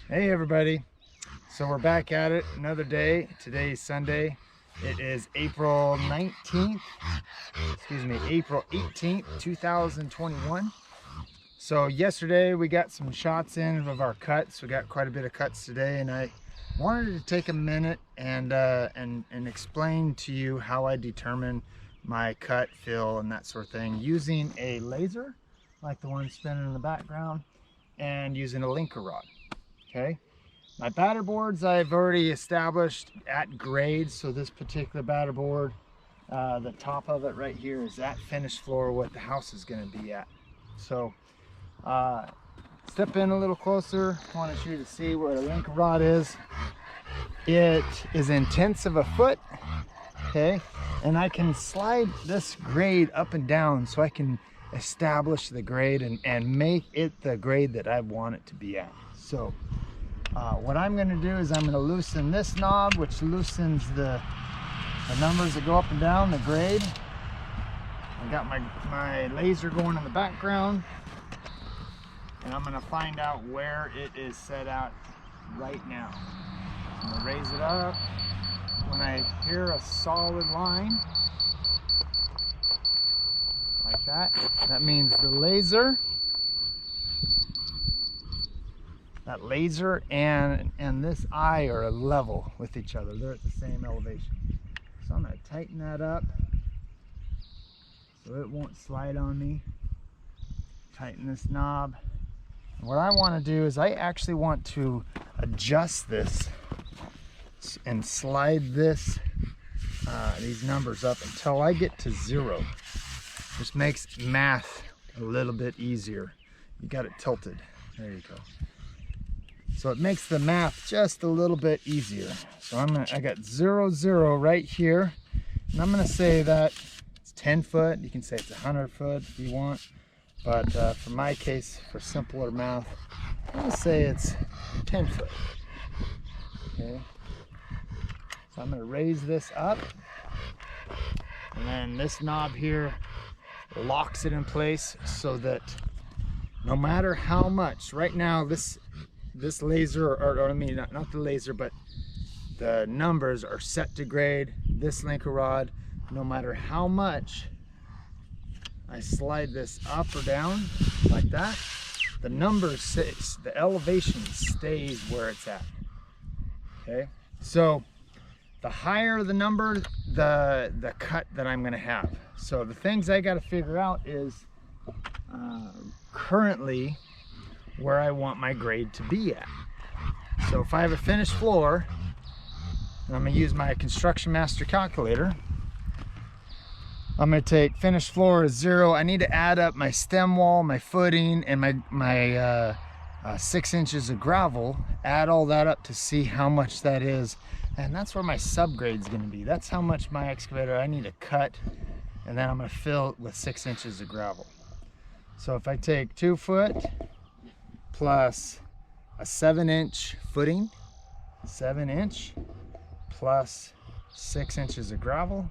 Hey everybody, so we're back at it another day. Today is Sunday. It is April 19th, April 18th, 2021. So yesterday we got some shots in of our cuts. We got quite a bit of cuts today, and I wanted to take a minute and explain to you how I determine my cut, fill, and that sort of thing using a laser like the one spinning in the background and using a linker rod. Okay, my batter boards I've already established at grade. So this particular batter board, the top of it right here is at finished floor, what the house is going to be at. So step in a little closer. I want you to see where the linker rod is. It is 1/10 of a foot. Okay, and I can slide this grade up and down so I can establish the grade and make it the grade that I want it to be at. So what I'm going to do is I'm going to loosen this knob, which loosens the numbers that go up and down, the grade. I got my laser going in the background, and I'm going to find out where it is set out right now. I'm going to raise it up. When I hear a solid line like that, that means the laser, and this eye are level with each other. They're at the same elevation. So I'm going to tighten that up so it won't slide on me. Tighten this knob. And what I want to do is I actually want to adjust this and slide this these numbers up until I get to 0. This makes math a little bit easier. You got it tilted. There you go. So it makes the math just a little bit easier. So I got 0, 0 right here, and I'm gonna say that it's 10 foot. You can say it's 100 foot if you want, but for my case, for simpler math, I'm gonna say it's 10 foot. Okay. So I'm going to raise this up, and then this knob here locks it in place so that no matter how much, right now this laser, or I mean not the laser, but the numbers are set to grade. This linker rod, no matter how much I slide this up or down like that, the number stays, the elevation stays where it's at. Okay, so the higher the number, the cut that I'm going to have. So the things I got to figure out is currently where I want my grade to be at. So if I have a finished floor, I'm going to use my Construction Master calculator. I'm going to take finished floor as 0. I need to add up my stem wall, my footing, and my 6 inches of gravel. Add all that up to see how much that is. And that's where my subgrade is going to be. That's how much my excavator I need to cut, and then I'm going to fill it with 6 inches of gravel. So if I take 2 foot plus a 7-inch footing, 7 inch plus 6 inches of gravel,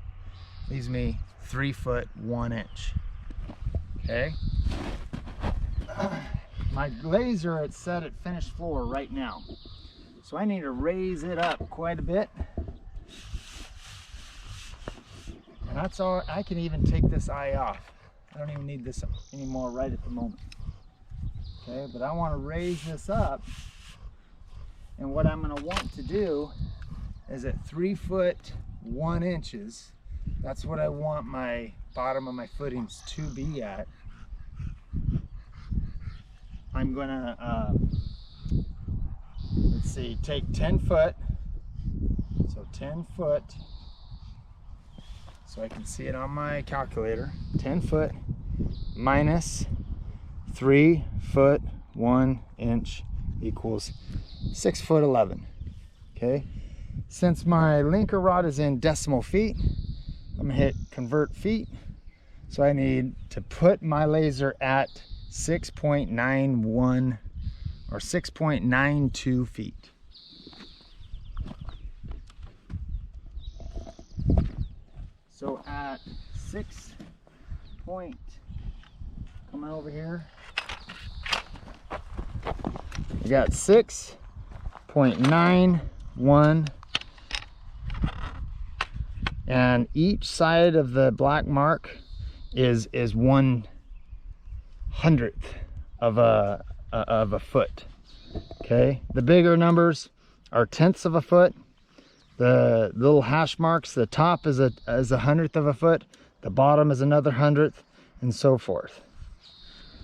leaves me 3 foot 1 inch. Okay. My laser, it's set at finished floor right now. So I need to raise it up quite a bit. And that's all. I can even take this eye off. I don't even need this anymore right at the moment. Okay, but I want to raise this up. And what I'm going to want to do is at 3 foot 1 inches, that's what I want my bottom of my footings to be at. I'm going to let's see, take 10 foot, so 10 foot, so I can see it on my calculator. 10 foot minus 3 foot 1 inch equals 6 foot 11. Okay, since my linker rod is in decimal feet, I'm gonna hit convert feet. So I need to put my laser at 6.91 or 6.92 feet. So at 6 point, coming over here, I got 6 0.91, and each side of the black mark is 1/100th of a foot. Okay, the bigger numbers are tenths of a foot. The little hash marks, the top is a 100th of a foot, the bottom is another 100th, and so forth.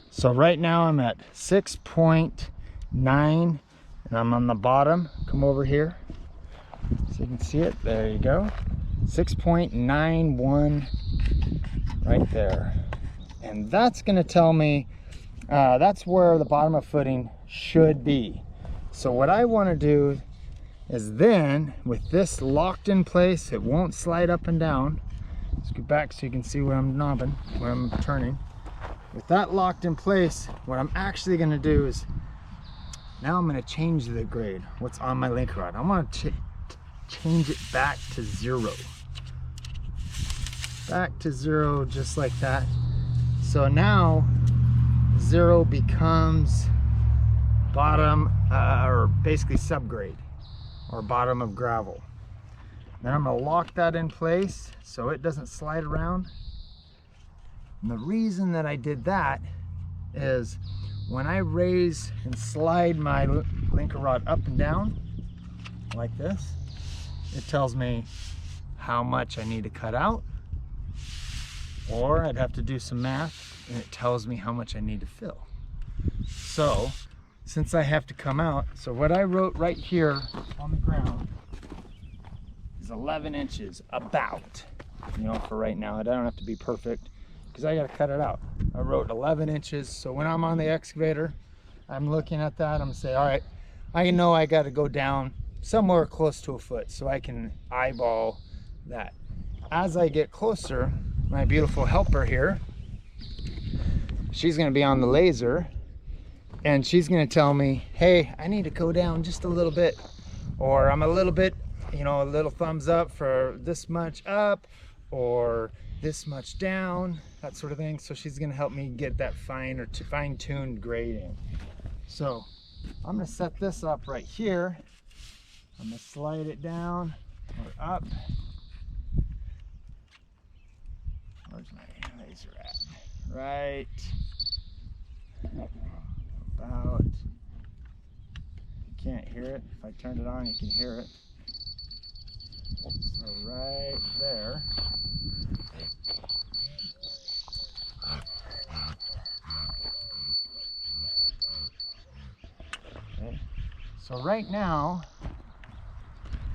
So right now I'm at 6.9, and I'm on the bottom. Come over here so you can see it. There you go. 6.91 right there. And that's going to tell me that's where the bottom of footing should be. So what I want to do is then, with this locked in place, it won't slide up and down. Let's go back so you can see where I'm knobbing, where I'm turning. With that locked in place, what I'm actually going to do is, now I'm going to change the grade, what's on my link rod. I want to change it back to 0. Back to 0, just like that. So now 0 becomes bottom, or basically subgrade, or bottom of gravel. Then I'm going to lock that in place so it doesn't slide around. And the reason that I did that is when I raise and slide my linker rod up and down like this, it tells me how much I need to cut out, or I'd have to do some math and it tells me how much I need to fill. So since I have to come out, so what I wrote right here on the ground is 11 inches, about, you know, for right now. I don't have to be perfect because I got to cut it out. I wrote 11 inches. So when I'm on the excavator, I'm looking at that, I'm gonna say, all right, I know I got to go down somewhere close to a foot so I can eyeball that. As I get closer, my beautiful helper here, she's going to be on the laser, and she's going to tell me, hey, I need to go down just a little bit, or I'm a little bit, you know, a little thumbs up for this much up or this much down, that sort of thing. So she's going to help me get that fine-tuned grading. So I'm going to set this up right here. I'm going to slide it down or up. Where's my laser at? Right about. You can't hear it. If I turned it on, you can hear it. So right there. Okay. So right now,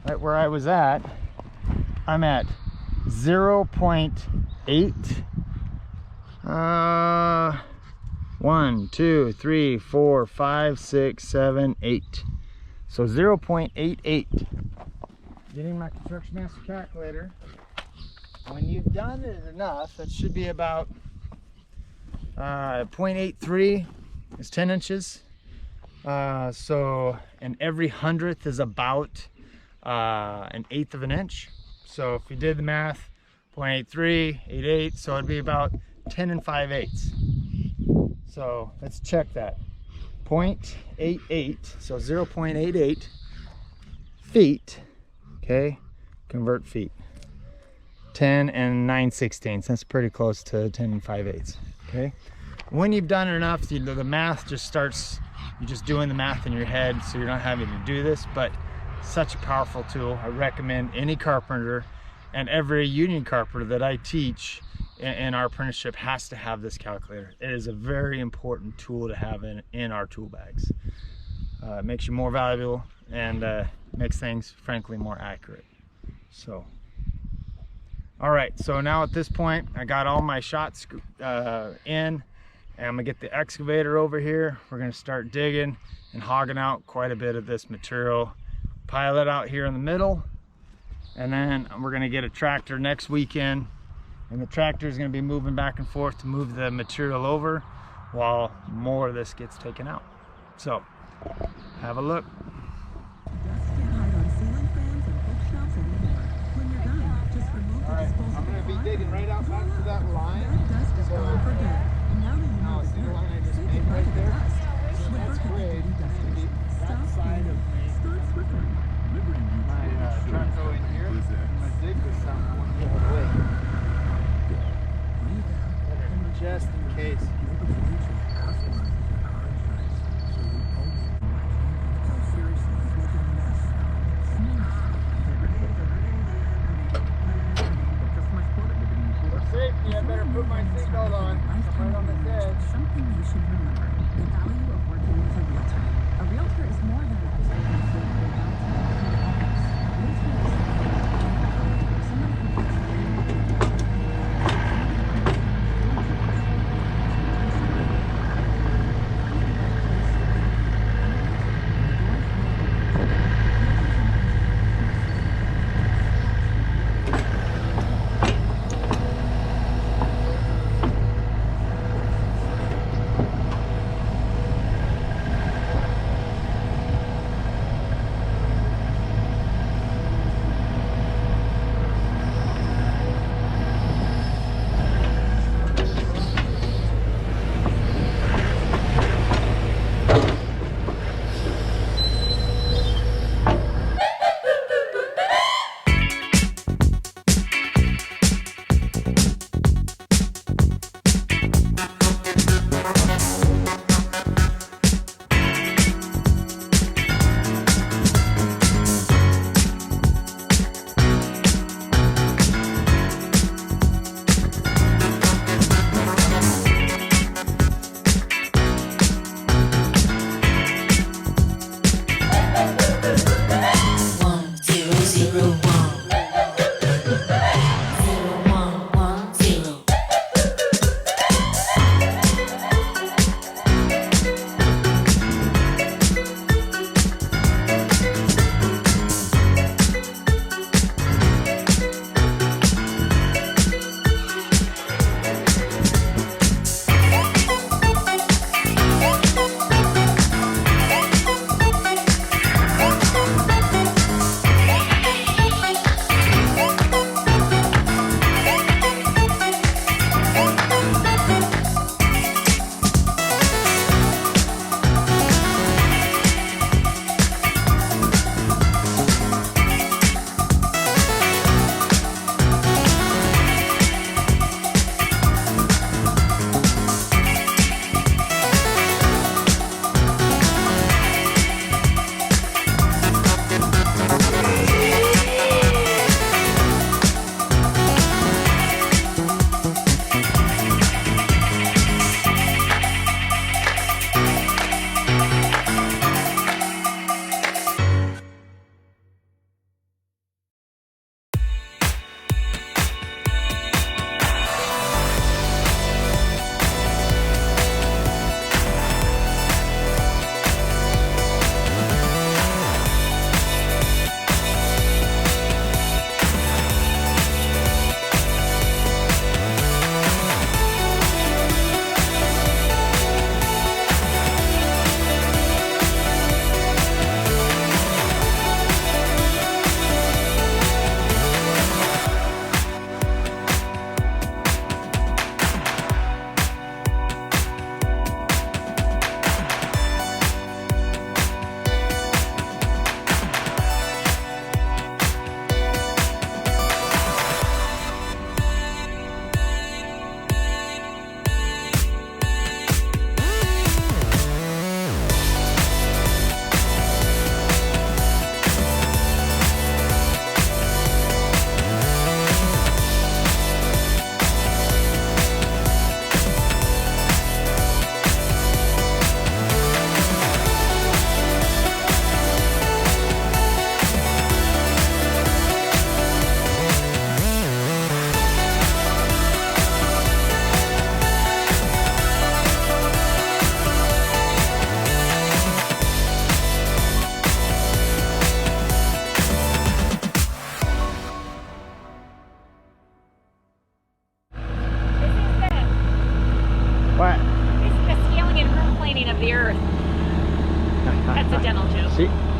right where I was at, I'm at 0.8. 1, 2, 3, 4, 5, 6, 7, 8. So 0.88. Getting my construction master calculator. When you've done it enough, it should be about 0.83 is 10 inches. So, and every 100th is about 1/8 of an inch. So if you did the math, 0.83, 88, so it'd be about 10 5/8. So let's check that. 0.88, so 0.88 feet, okay, convert feet. 10 9/16, that's pretty close to 10 5/8, okay? When you've done it enough, the math just starts, you're just doing the math in your head, so you're not having to do this, but such a powerful tool. I recommend any carpenter, and every union carpenter that I teach in our apprenticeship has to have this calculator. It is a very important tool to have in our tool bags. It makes you more valuable and makes things, frankly, more accurate. So, all right, so now at this point, I got all my shots in, and I'm gonna get the excavator over here. We're gonna start digging and hogging out quite a bit of this material, pile it out here in the middle, and then we're gonna get a tractor next weekend, and the tractor is going to be moving back and forth to move the material over while more of this gets taken out. So have a look. Alright, I'm going to be digging right out back to that line. So now see the line I just made right there? So that's grade. That side of me Safety, I better put my seatbelt on. I'm right on this edge. Something you should remember: the value of working with a realtor. A realtor is more than an expert in the field of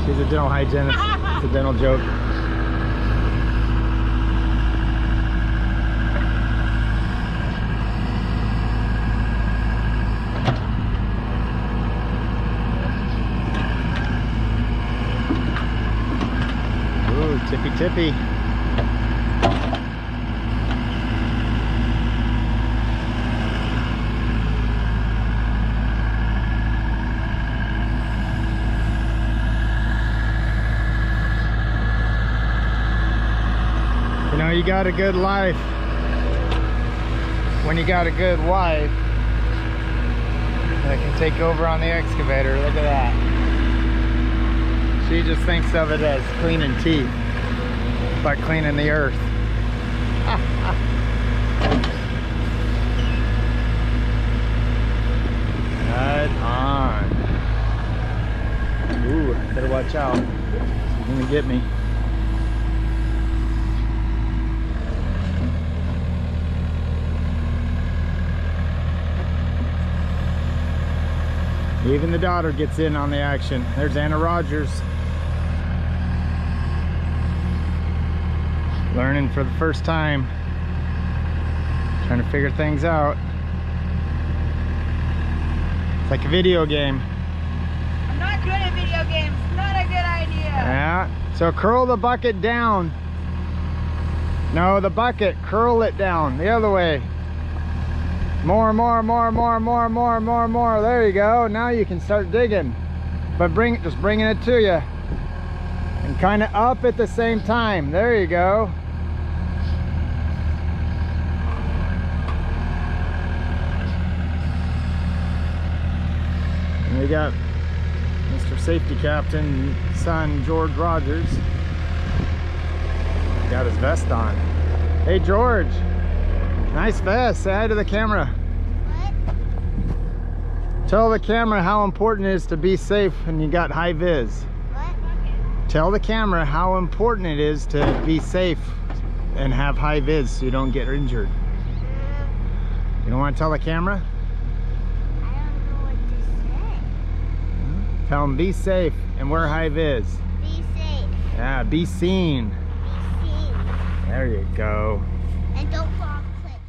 She's a dental hygienist. It's a dental joke. Ooh, tippy tippy. got a good life, when you got a good wife that can take over on the excavator, look at that. She just thinks of it as cleaning teeth, like cleaning the earth. Right on. Ooh, better watch out. She's gonna get me. Even the daughter gets in on the action. There's Anna Rogers. Learning for the first time. Trying to figure things out. It's like a video game. I'm not good at video games. Not a good idea. Yeah. So curl the bucket down. No, the bucket. Curl it down. The other way. More. There you go. Now you can start digging. But just bringing it to you. And kind of up at the same time. There you go. And we got Mr. Safety Captain, son George Rogers. Got his vest on. Hey George. Nice vest. Say hi to the camera. What? Tell the camera how important it is to be safe when you got high vis. What? Tell the camera how important it is to be safe and have high vis so you don't get injured. You don't want to tell the camera? I don't know what to say. Tell them be safe and wear high vis. Be safe. Yeah, be seen. Be seen. There you go. And don't fall off cliffs.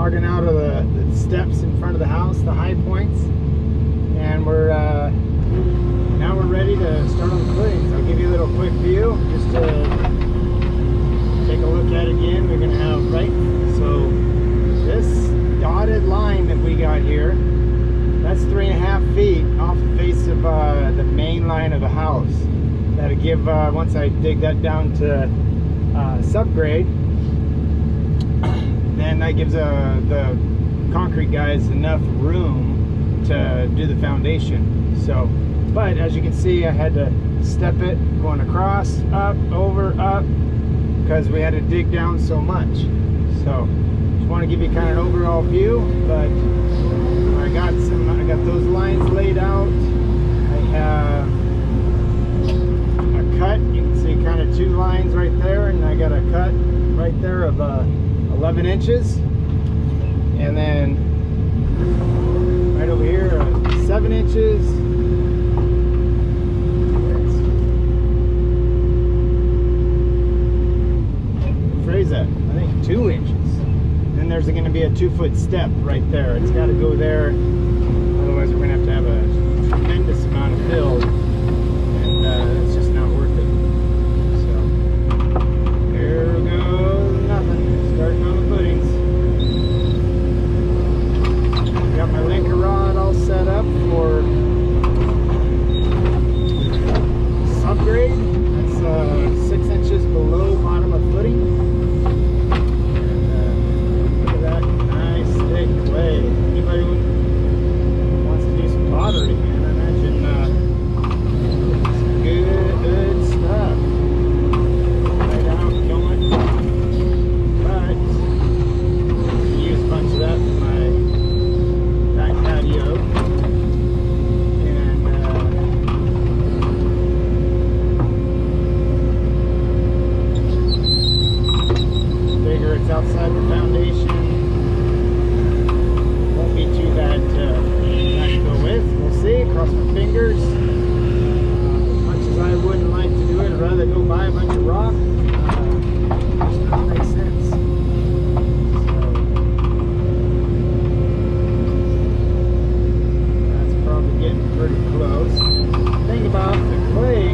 hogging out of the steps in front of the house, the high points, and we're now we're ready to start on the footings. I'll give you a little quick view just to take a look at it again. We're gonna have so this dotted line that we got here, that's 3.5 feet off the face of the main line of the house. That'll give, once I dig that down to subgrade, then that gives the concrete guys enough room to do the foundation. So, but as you can see, I had to step it going across, up, over, up, because we had to dig down so much. So just want to give you kind of an overall view, but I got those lines laid out. I have a cut, you can see kind of 2 lines right there, and I got a cut right there of 11 inches, and then right over here 7 inches. Phrase that, I think 2 inches. Then there's going to be a 2-foot step right there. It's got to go there, otherwise we're going to have a tremendous amount of build, and it's just not worth it. So there goes nothing. Starting on the footings. Got my linker rod all set up for subgrade. That's 6 inches below bottom of footing. Clay. Anybody who wants to do some pottery, man, I imagine some good stuff. Right out, going. But I use a bunch of that for my back patio. And figure it's outside the foundation. Cross my fingers. As much as I wouldn't like to do it, I'd rather go buy a bunch of rock. Just doesn't make sense. So that's probably getting pretty close. The thing about the clay,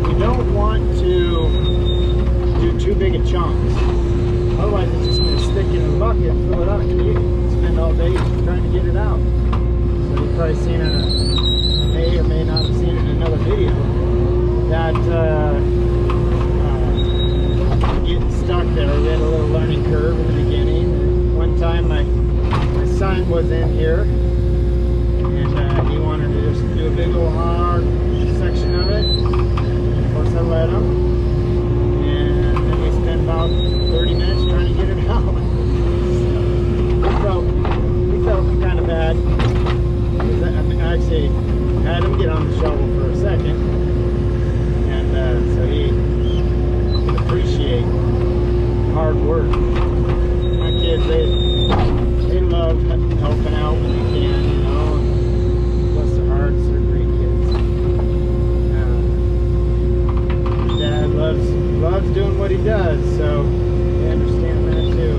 you don't want to do too big a chunks. Otherwise it's just going to stick in the bucket, fill it up, and you spend all day trying to get it out. You've probably seen it, may or may not have seen it in another video, that getting stuck there. We had a little learning curve in the beginning. One time my son was in here, and he wanted to just do a big old hard section of it. Of course I let him, and then we spent about 30 minutes trying to get it out. So we felt kind of bad. I actually had him get on the shovel for a second, and so he can appreciate hard work. My kids, they love helping out when they can, you know, and bless their hearts, they're great kids. Dad loves doing what he does, so they understand that too.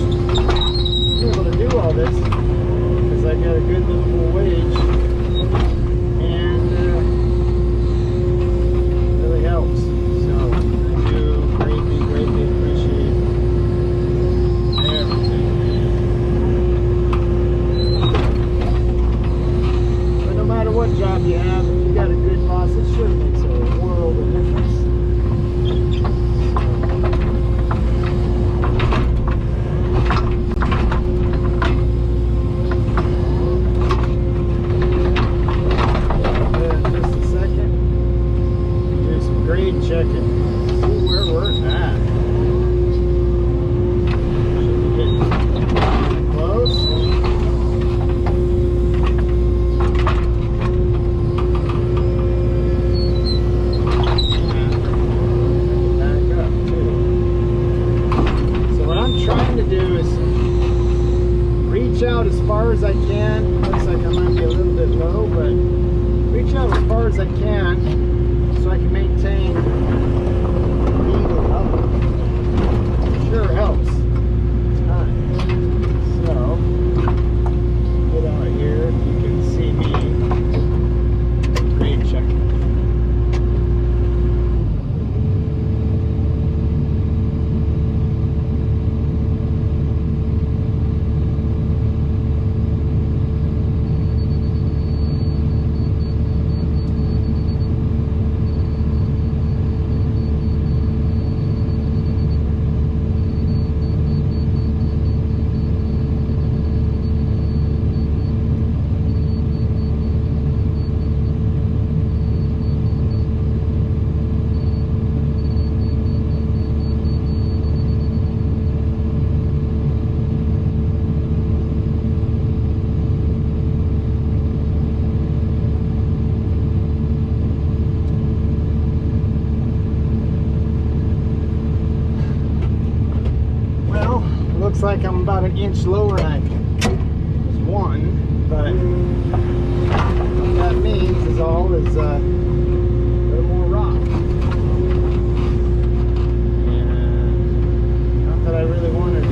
able to do all this because I got a good livable wage, and really helps. So I do greatly appreciate everything. But no matter what job you have, if you got a good boss, it sure makes a world of difference. Checking, see where we're at. Should be getting close. Back up too. So what I'm trying to do is reach out as far as I can. Looks like I might be a little bit low, but reach out as far as I can so I can maintain legal level. Sure helps. So, get out here if you can see me. Grade check. Looks like I'm about an inch lower than I was one, but what that means is all is a little more rock. And not that I really wanted to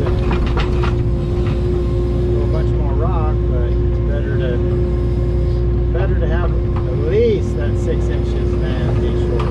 go a bunch more rock, but it's better to have at least that 6 inches than be short.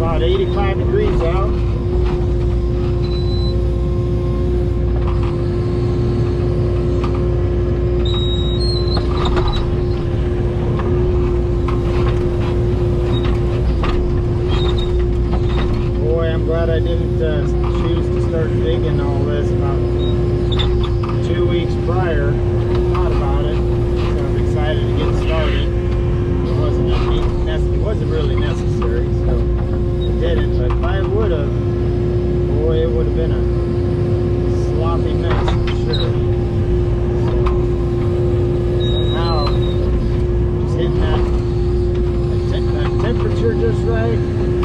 About 85 degrees out. Boy, I'm glad I didn't choose to start digging all this about 2 weeks prior. I thought about it, so I was excited to get started. It wasn't temperature just right.